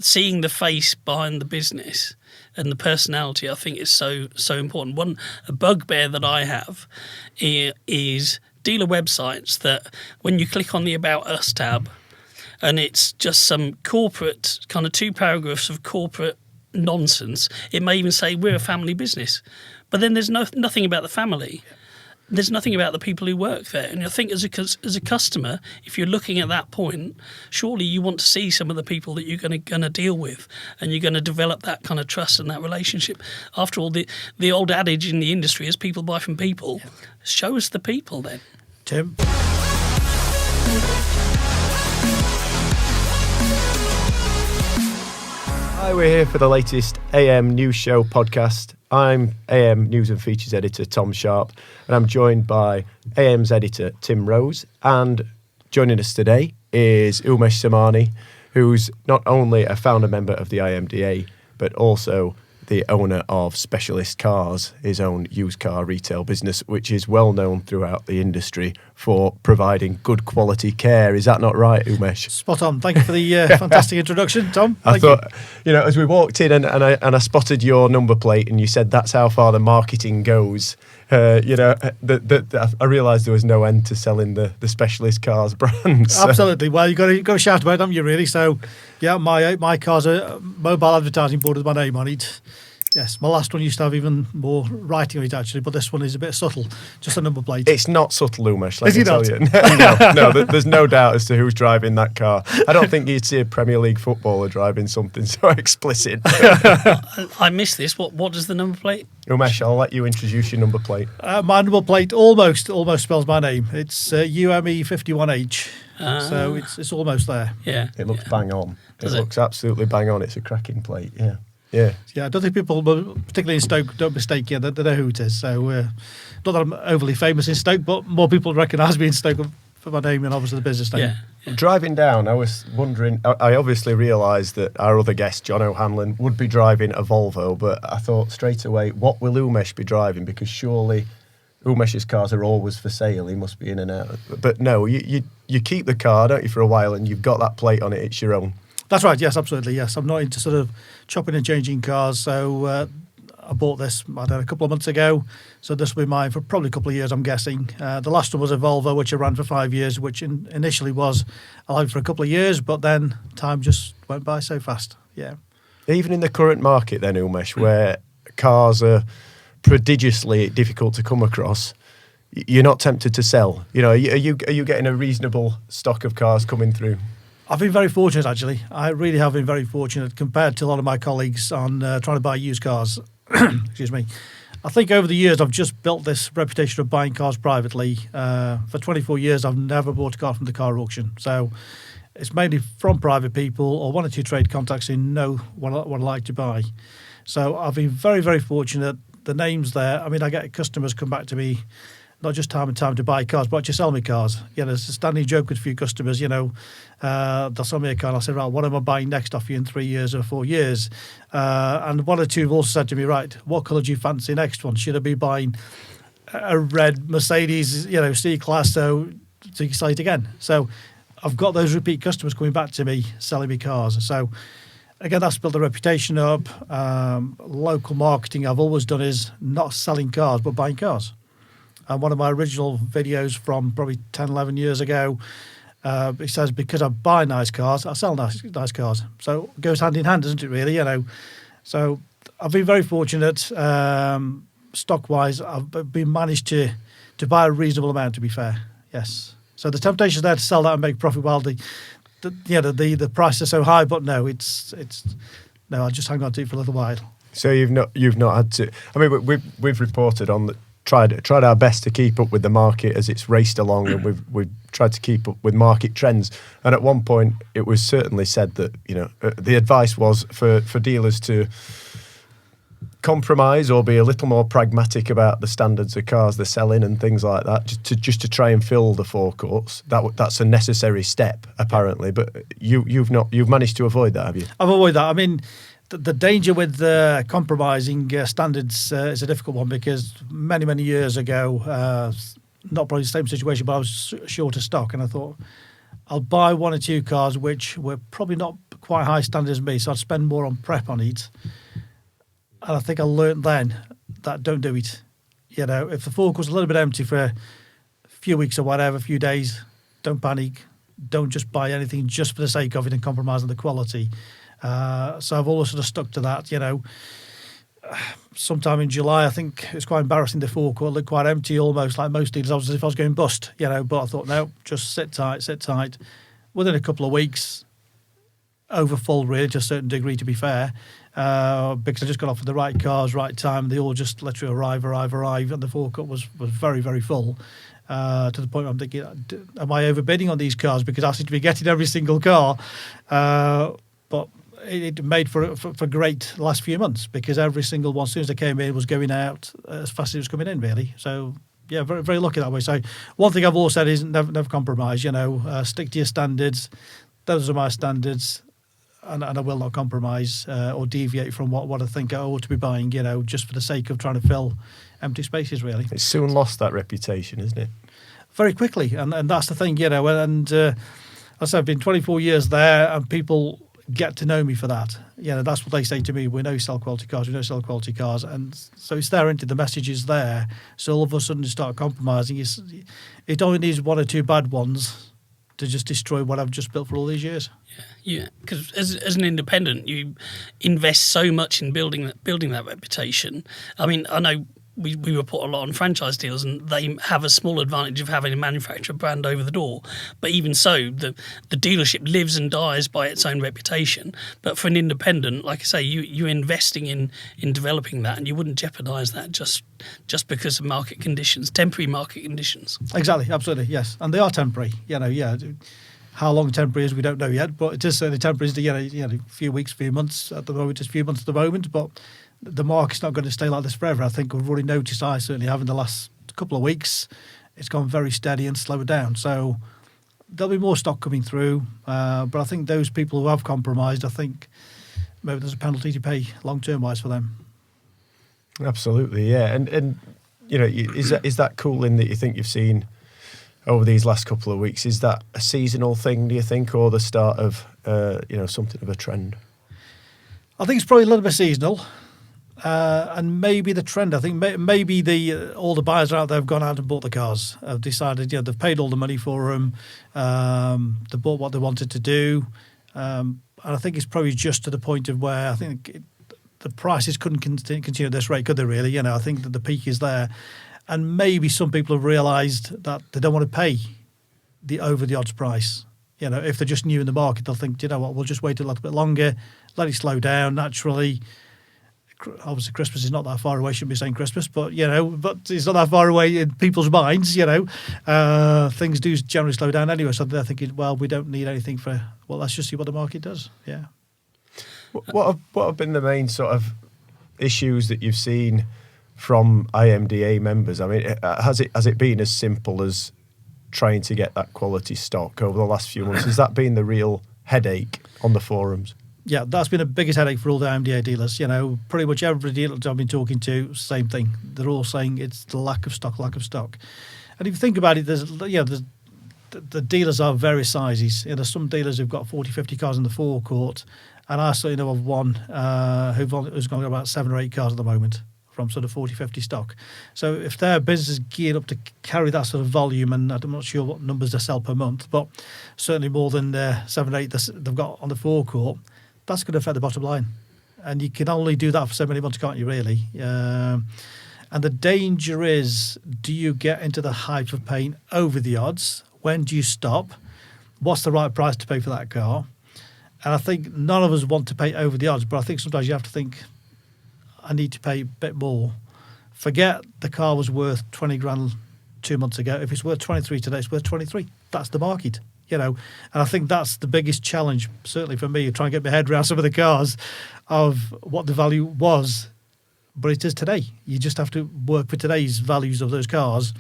seeing the face behind the business and the personality, I think, is so important. A bugbear that I have is dealer websites that when you click on the About Us tab, and it's just some corporate, kind of 2 paragraphs of corporate nonsense. It may even say we're a family business, but then there's nothing about the family. There's nothing about the people who work there. And I think as a customer, if you're looking at that point, surely you want to see some of the people that you're going to deal with, and you're going to develop that kind of trust and that relationship. After all, the old adage in the industry is people buy from people. Yeah. Show us the people then. Tim? Hi, we're here for the latest AM News Show podcast. I'm AM News and Features Editor Tom Sharp, and I'm joined by AM's editor Tim Rose. And joining us today is Umesh Samani, who's not only a founder member of the IMDA, but also the owner of Specialist Cars, his own used car retail business, which is well known throughout the industry for providing good quality care. Is that not right, Umesh? Spot on. Thank you for the fantastic introduction, Tom. I thought, as we walked in and I spotted your number plate and you said that's how far the marketing goes, I realised there was no end to selling the Specialist Cars brand. So. Absolutely. Well, you got to shout about it, haven't you, really? So, yeah, my car's a mobile advertising board with my name on it. Yes, my last one used to have even more writing on it, actually, but this one is a bit subtle, just a number plate. It's not subtle, Umesh, let me tell you. No, there's no doubt as to who's driving that car. I don't think you'd see a Premier League footballer driving something so explicit. I missed this. What does the number plate? Umesh, I'll let you introduce your number plate. My number plate almost spells my name. It's UME51H, so it's almost there. Yeah, it looks bang on. It looks absolutely bang on. It's a cracking plate, yeah. Yeah. I don't think people, particularly in Stoke, don't mistake. They know who it is. So, not that I'm overly famous in Stoke, but more people recognise me in Stoke for my name and obviously the business name. Yeah. Driving down, I was wondering. I obviously realised that our other guest, John O'Hanlon, would be driving a Volvo, but I thought straight away, what will Umesh be driving? Because surely Umesh's cars are always for sale. He must be in and out. But no, you keep the car, don't you, for a while, and you've got that plate on it. It's your own. That's right, yes, absolutely, yes. I'm not into sort of chopping and changing cars, so I bought this, a couple of months ago, so this will be mine for probably a couple of years, I'm guessing. The last one was a Volvo, which I ran for 5 years, which initially was allowed for a couple of years, but then time just went by so fast, yeah. Even in the current market then, Umesh, where cars are prodigiously difficult to come across, you're not tempted to sell? Are you getting a reasonable stock of cars coming through? I've been very fortunate, actually. I really have been very fortunate compared to a lot of my colleagues on trying to buy used cars. Excuse me. I think over the years, I've just built this reputation of buying cars privately. For 24 years, I've never bought a car from the car auction. So it's mainly from private people or 1 or 2 trade contacts who know what I like to buy. So I've been very, very fortunate. The name's there. I mean, I get customers come back to me not just time and time to buy cars, but to sell me cars. There's a standing joke with a few customers, they'll sell me a car and I'll say, right, what am I buying next off you in 3 years or 4 years? And 1 or 2 have also said to me, right, what colour do you fancy next one? Should I be buying a red Mercedes, C-Class, so you can sell it again? So I've got those repeat customers coming back to me, selling me cars. So again, that's built a reputation up. Local marketing I've always done is not selling cars, but buying cars. And one of my original videos from probably 10, 11 years ago, it says, because I buy nice cars, I sell nice cars. So it goes hand in hand, doesn't it, really? So I've been very fortunate. Stock-wise, I've been managed to buy a reasonable amount, to be fair. Yes. So the temptation is there to sell that and make profit while the prices are so high. But no, no, I'll just hang on to it for a little while. So you've not had to. I mean, we've reported on that. Tried our best to keep up with the market as it's raced along, and we've tried to keep up with market trends. And at one point, it was certainly said that the advice was for dealers to compromise or be a little more pragmatic about the standards of cars they're selling and things like that, just to try and fill the forecourts. That's a necessary step, apparently. But you've managed to avoid that, have you? I've avoided that. I mean, the danger with compromising standards is a difficult one, because many years ago, not probably the same situation, but I was short of stock, and I thought I'll buy 1 or 2 cars which were probably not quite high standards as me, so I'd spend more on prep on it. And I think I learnt then that don't do it. You know, if the forecourt's a little bit empty for a few weeks or whatever, a few days, don't panic. Don't just buy anything just for the sake of it and compromise on the quality. So I've always sort of stuck to that, you know. Sometime in July, I think it was quite embarrassing. The forecourt looked quite empty, almost like most dealers. As if I was going bust, you know. But I thought, no, just sit tight, sit tight. Within a couple of weeks, over full, really, to a certain degree, to be fair, because I just got off with the right cars, right time. They all just literally arrive, and the forecourt was very, very full. To the point where I'm thinking, am I overbidding on these cars because I seem to be getting every single car? But it made for great last few months because every single one, as soon as they came in, was going out as fast as it was coming in, really. So, yeah, very, very lucky that way. So one thing I've always said is never compromise, you know, stick to your standards. Those are my standards, and I will not compromise or deviate from what I think I ought to be buying, you know, just for the sake of trying to fill empty spaces, really. It's soon lost that reputation, isn't it? Very quickly, and that's the thing, you know, and as I said, I've been 24 years there, and people get to know me for that. You know, that's what they say to me. We know you sell quality cars. We know you sell quality cars. And so it's there, isn't it? The message is there. So all of a sudden you start compromising. It only needs one or two bad ones to just destroy what I've just built for all these years. Yeah, because as an independent, you invest so much in building that reputation. I mean, I know we report a lot on franchise deals, and they have a small advantage of having a manufacturer brand over the door. But even so, the dealership lives and dies by its own reputation. But for an independent, like I say, you're investing in developing that, and you wouldn't jeopardise that just because of market conditions, temporary market conditions. Exactly, absolutely, yes. And they are temporary. You know, yeah. How long temporary is, we don't know yet, but it is certainly temporary. You know, a few weeks, few months at the moment, just a few months at the moment, but the market's not going to stay like this forever. I think we've already noticed, I certainly have in the last couple of weeks, it's gone very steady and slowed down. So there'll be more stock coming through. But I think those people who have compromised, I think maybe there's a penalty to pay long-term wise for them. Absolutely, yeah. And you know, is that cooling that you think you've seen over these last couple of weeks? Is that a seasonal thing, do you think, or the start of something of a trend? I think it's probably a little bit seasonal. And maybe the trend, I think maybe all the buyers out there have gone out and bought the cars, have decided, you know, they've paid all the money for them, they bought what they wanted to do. And I think it's probably just to the point of where I think the prices couldn't continue at this rate, could they really? You know, I think that the peak is there. And maybe some people have realised that they don't want to pay the over the odds price. You know, if they're just new in the market, they'll think, you know what, we'll just wait a little bit longer, let it slow down naturally. Obviously, Christmas is not that far away. Shouldn't be saying Christmas, but you know, but it's not that far away in people's minds. You know, things do generally slow down anyway. So they're thinking, well, we don't need anything for. Well, let's just see what the market does. Yeah. What have been the main sort of issues that you've seen from IMDA members? I mean, has it been as simple as trying to get that quality stock over the last few months? Has that been the real headache on the forums? Yeah, that's been the biggest headache for all the IMDA dealers. You know, pretty much every dealer I've been talking to, same thing. They're all saying it's the lack of stock. And if you think about it, the dealers are various sizes. You know, there's some dealers who've got 40, 50 cars in the forecourt, and I certainly know of one who's got about 7 or 8 cars at the moment from sort of 40, 50 stock. So if their business is geared up to carry that sort of volume, and I'm not sure what numbers they sell per month, but certainly more than 7 or 8 they've got on the forecourt, that's going to affect the bottom line. And you can only do that for so many months, can't you, really? And the danger is, do you get into the hype of paying over the odds? When do you stop? What's the right price to pay for that car? And I think none of us want to pay over the odds, but I think sometimes you have to think, I need to pay a bit more. Forget the car was worth 20 grand 2 months ago. If it's worth 23 today, it's worth 23. That's the market. You know, and I think that's the biggest challenge, certainly for me, trying to get my head around some of the cars of what the value was, but it is today. You just have to work for today's values of those cars.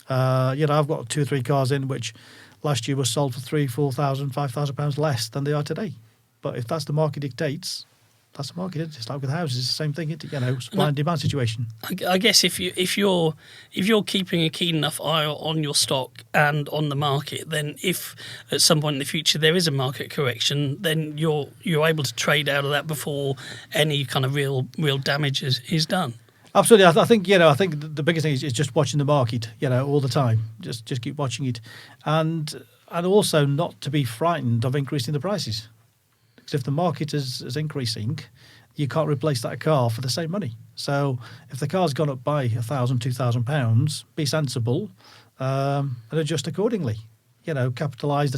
You know, I've got 2 or 3 cars in which last year were sold for £3,000, £4,000, £5,000 less than they are today. But if that's the market dictates, that's the market. Isn't it? It's like with houses, it's the same thing. Supply and demand situation. I guess if you're keeping a keen enough eye on your stock and on the market, then if at some point in the future there is a market correction, then you're able to trade out of that before any kind of real damage is done. Absolutely, I think the biggest thing is just watching the market, all the time. Just keep watching it, and also not to be frightened of increasing the prices. Because if the market is increasing, you can't replace that car for the same money. So if the car's gone up by £1,000, £2,000, be sensible and adjust accordingly. Capitalise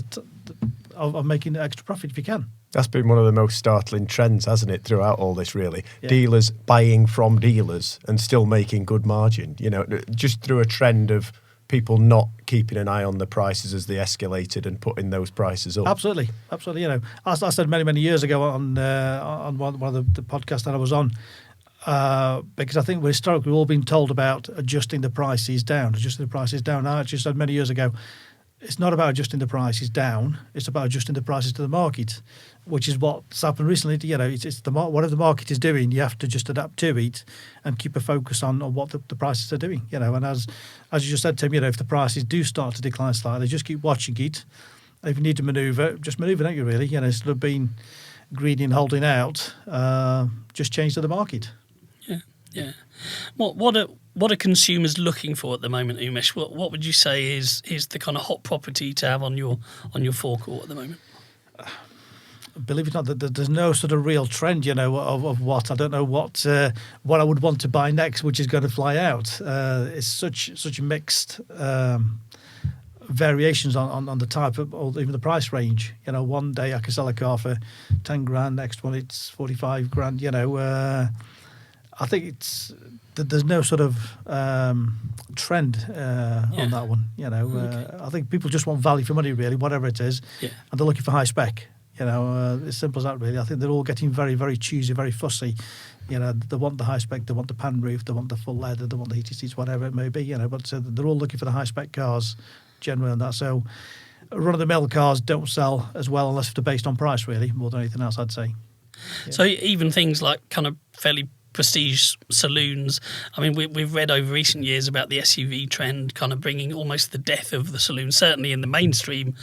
of making extra profit if you can. That's been one of the most startling trends, hasn't it, throughout all this, really? Yeah. Dealers buying from dealers and still making good margin, just through a trend of people not keeping an eye on the prices as they escalated and putting those prices up. Absolutely. As I said many years ago on one of the podcasts that I was on, because I think we've historically all been told about adjusting the prices down. I actually said many years ago, it's not about adjusting the prices down. It's about adjusting the prices to the market, which is what's happened recently. It's whatever the market is doing, you have to just adapt to it and keep a focus on what the prices are doing. And as you just said, Tim, if the prices do start to decline slightly, just keep watching it. If you need to manoeuvre, just manoeuvre, don't you? Really, instead of being greedy and holding out, just change to the market. Yeah. What are consumers looking for at the moment, Umesh? What would you say is the kind of hot property to have on your forecourt at the moment? Believe it or not, there's no sort of real trend, of what. I don't know what I would want to buy next, which is going to fly out. It's such mixed variations on the type of, or even the price range. One day I can sell a car for 10 grand, next one it's 45 grand. I think there's no sort of trend on that one. Okay. I think people just want value for money, really, whatever it is, and they're looking for high spec. As simple as that, really. I think they're all getting very, very choosy, very fussy. They want the high spec, they want the pan roof, they want the full leather, they want the heated seats, whatever it may be. But they're all looking for the high spec cars, generally, on that. So, run of the mill cars don't sell as well unless they're based on price, really, more than anything else, I'd say. Yeah. So even things like kind of fairly prestige saloons. I mean, we've read over recent years about the SUV trend kind of bringing almost the death of the saloon. Certainly in the mainstream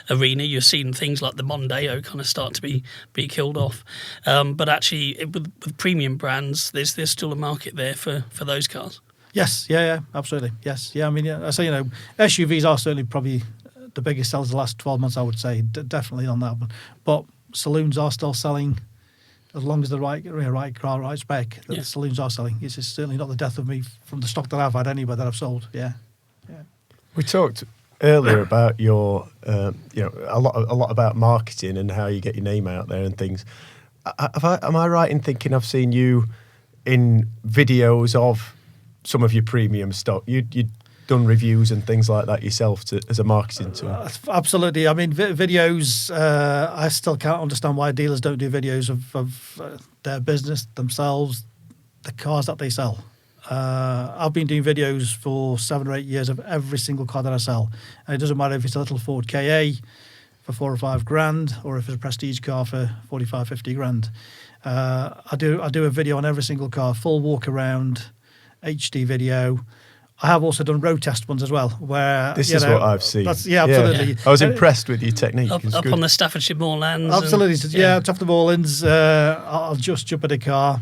arena, you're seeing things like the Mondeo kind of start to be killed off. But actually, with premium brands, there's still a market there for those cars. Yes, yeah, absolutely. Yes, yeah. I mean, I say, SUVs are certainly probably the biggest sellers the last 12 months, I would say, definitely on that one. But saloons are still selling. As long as the right car, right spec, the saloons are selling. It's certainly not the death of me from the stock that I've had anywhere that I've sold. Yeah. We talked earlier about your, a lot about marketing and how you get your name out there and things. Am I right in thinking I've seen you in videos of some of your premium stock? You'd done reviews and things like that yourself as a marketing tool? Absolutely. I mean, videos, I still can't understand why dealers don't do videos of their business, themselves, the cars that they sell. I've been doing videos for 7 or 8 years of every single car that I sell. And it doesn't matter if it's a little Ford KA for 4 or 5 grand or if it's a prestige car for 45, 50 grand. I do a video on every single car, full walk around, HD video. I have also done road test ones as well, where this is what I've seen. Absolutely. Yeah. I was impressed with your technique. Up on the Staffordshire moorlands. Absolutely, top of the moorlands. I'll just jump in a car.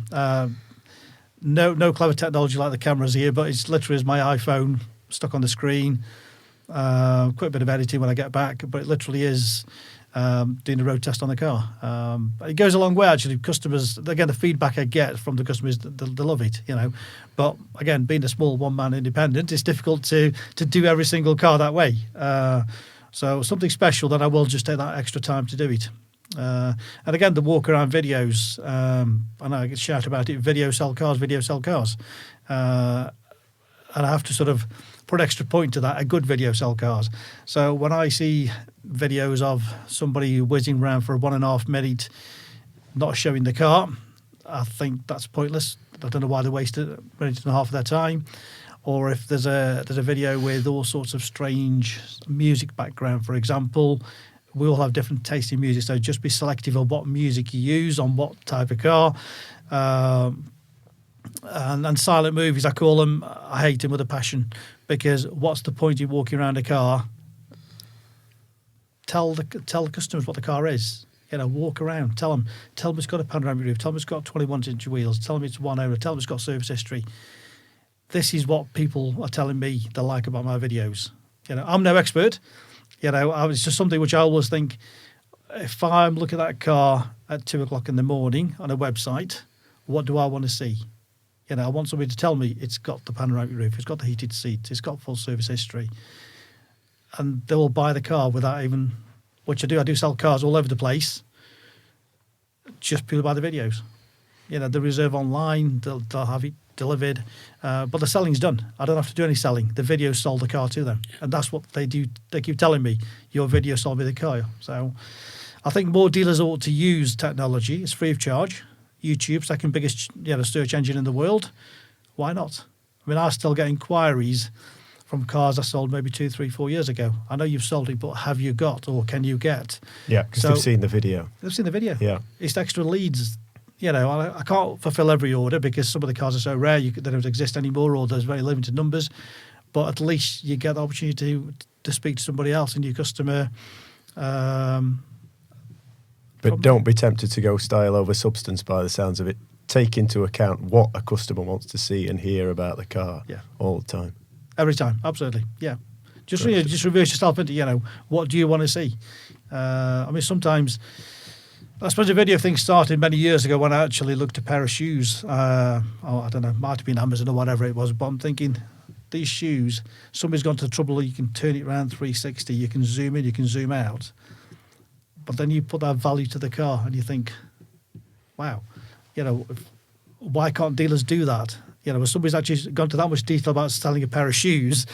No clever technology like the cameras here, but it's literally as my iPhone stuck on the screen. Quite a bit of editing when I get back, but it literally is doing a road test on the car. It goes a long way, actually. Customers, again, the feedback I get from the customers, they love it, But again, being a small one-man independent, it's difficult to do every single car that way. So something special, then I will just take that extra time to do it. And again, the walk-around videos, and I get shout about it, video sell cars. And I have to sort of put extra point to that, a good video sell cars. So when I see videos of somebody whizzing around for a 1.5 minute not showing the car, I think that's pointless. I don't know why they wasted a minute and a half of their time. Or if there's a video with all sorts of strange music background, for example, We all have different taste in music, so just be selective of what music you use on what type of car. And silent movies, I call them. I hate them with a passion, because what's the point in walking around a car? Tell the customers what the car is. Walk around, tell them it's got a panoramic roof, tell them it's got 21-inch wheels, tell them it's one owner, tell them it's got service history. This is what people are telling me they like about my videos. I'm no expert. It's just something which I always think, if I'm looking at that car at 2:00 in the morning on a website, what do I want to see? I want somebody to tell me it's got the panoramic roof, it's got the heated seats, it's got full service history. And they will buy the car without even, which I do. I do sell cars all over the place, just purely by the videos. They reserve online, they'll have it delivered, but the selling's done. I don't have to do any selling. The video sold the car to them, and that's what they do. They keep telling me, your video sold me the car. So I think more dealers ought to use technology. It's free of charge. YouTube, second biggest search engine in the world. Why not? I still get inquiries from cars I sold maybe 2, 3, 4 years ago. I know you've sold it, but have you got, or can you get? Yeah, because they've seen the video. They've seen the video. Yeah. It's extra leads. I can't fulfill every order because some of the cars are so rare they don't exist anymore, or there's very limited numbers. But at least you get the opportunity to speak to somebody else, a new customer. But don't be tempted to go style over substance by the sounds of it. Take into account what a customer wants to see and hear about the car all the time. Every time, absolutely, yeah. Just reverse yourself into, what do you want to see? Sometimes, I suppose the video thing started many years ago when I actually looked at a pair of shoes. I don't know, might have been Amazon or whatever it was, but I'm thinking, these shoes, somebody's gone to the trouble, you can turn it around 360, you can zoom in, you can zoom out. But then you put that value to the car and you think, wow, why can't dealers do that? If somebody's actually gone to that much detail about selling a pair of shoes,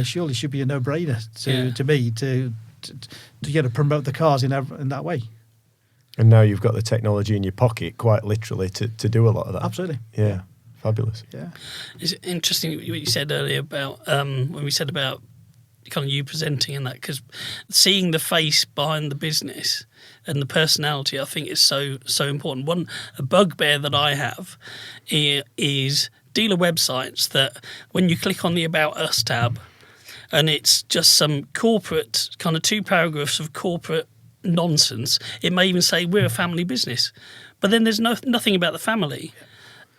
surely it should be a no-brainer to me to promote the cars in that way. And now you've got the technology in your pocket, quite literally, to do a lot of that. Absolutely. Yeah. Fabulous. Yeah. It's interesting what you said earlier about when we said about kind of you presenting and that, because seeing the face behind the business and the personality, I think, is so important. A bugbear that I have is dealer websites that when you click on the About Us tab, and it's just some corporate, kind of 2 paragraphs of corporate nonsense. It may even say, we're a family business. But then there's nothing about the family.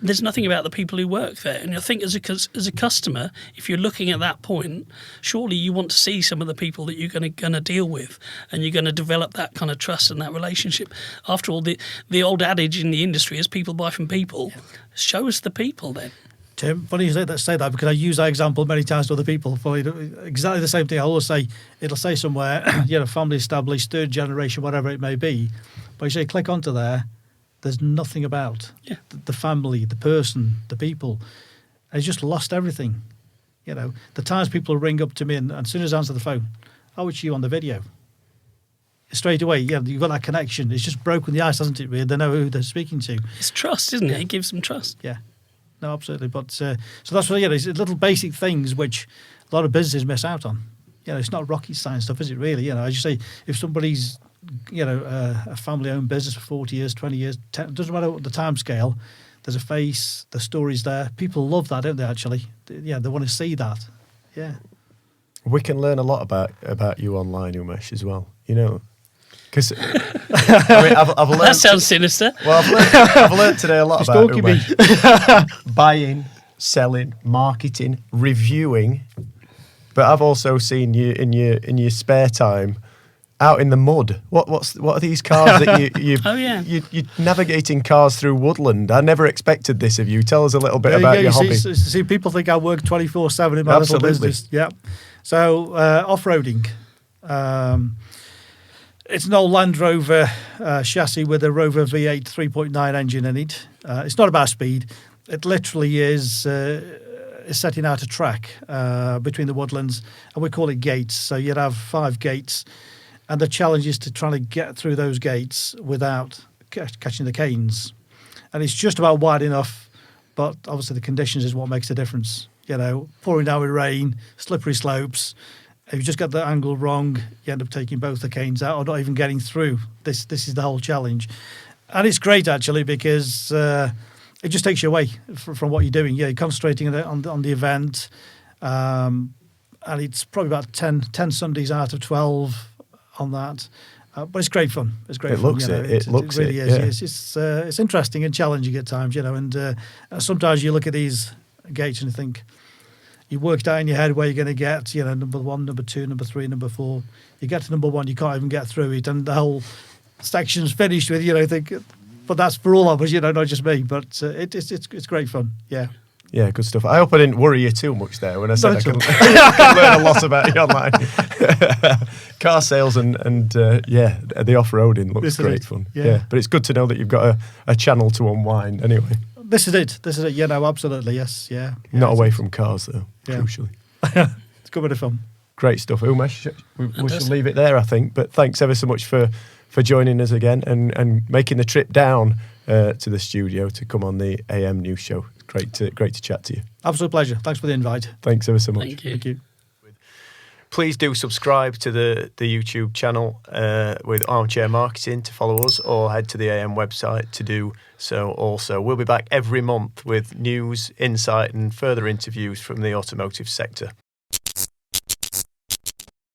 There's nothing about the people who work there. And I think as a customer, if you're looking at that point, surely you want to see some of the people that you're going to deal with, and you're going to develop that kind of trust and that relationship. After all, the old adage in the industry is people buy from people. Show us the people then. Tim, funny you say that because I use that example many times to other people. For exactly the same thing. I always say, it'll say somewhere, family established, 3rd generation, whatever it may be. But you say, click onto there, there's nothing about the family, the person, the people. It's just lost everything. The times people ring up to me and as soon as I answer the phone, it's you on the video. Straight away, you've got that connection. It's just broken the ice, hasn't it, really? They know who they're speaking to. It's trust, isn't it? It gives them trust. Yeah. No, absolutely. But so that's what, it's little basic things which a lot of businesses miss out on. It's not rocket science stuff, is it really? As you say, if somebody's, a family-owned business for 40 years, 20 years, doesn't matter what the time scale, there's a face, the story's there. People love that, don't they, actually? They want to see that. Yeah. We can learn a lot about you online, Umesh, as well, Because I've learned. That sounds sinister. Well, I've learned today a lot about Umesh. Buying, selling, marketing, reviewing. But I've also seen you in your spare time out in the mud. What are these cars that you? Oh yeah. You're navigating cars through woodland. I never expected this of you. Tell us a little bit about your hobby. See, people think I work 24/7 in my little business. Yeah. So off-roading. It's an old Land Rover chassis with a Rover V8 3.9 engine in it. It's not about speed. It literally is setting out a track between the woodlands, and we call it gates. So you'd have 5 gates, and the challenge is to try to get through those gates without catching the canes. And it's just about wide enough, but obviously the conditions is what makes the difference. Pouring down with rain, slippery slopes. If you just get the angle wrong, you end up taking both the canes out or not even getting through. This is the whole challenge. And it's great, actually, because it just takes you away from what you're doing. Yeah, you're concentrating on the event. And it's probably about 10 Sundays out of 12 on that. But it's great fun. It's great it fun. Looks you know, it. It looks really it. is. Yeah. It's interesting and challenging at times, you know. And sometimes you look at these gates and you think, you worked out in your head where you're going to get, you know, number 1, number 2, number 3, number 4. You get to number 1, you can't even get through it, and the whole section's finished with, you know, think. But that's for all of us, you know, not just me. But it's great fun. Yeah. Yeah, good stuff. I hope I didn't worry you too much there when I said No, I can learn a lot about you online. Car sales and the off-roading looks great fun. Yeah. But it's good to know that you've got a channel to unwind anyway. This is it. Yeah, no, absolutely, yes, yeah. Not away from cars though, Yeah. crucially. It's good bit of fun. Great stuff. Umesh, we should leave it there, I think. But thanks ever so much for joining us again and making the trip down to the studio to come on the AM News Show. Great to chat to you. Absolute pleasure. Thanks for the invite. Thanks ever so much. Thank you. Thank you. Please do subscribe to the YouTube channel with Armchair Marketing to follow us, or head to the AM website to do so also. We'll be back every month with news, insight and further interviews from the automotive sector.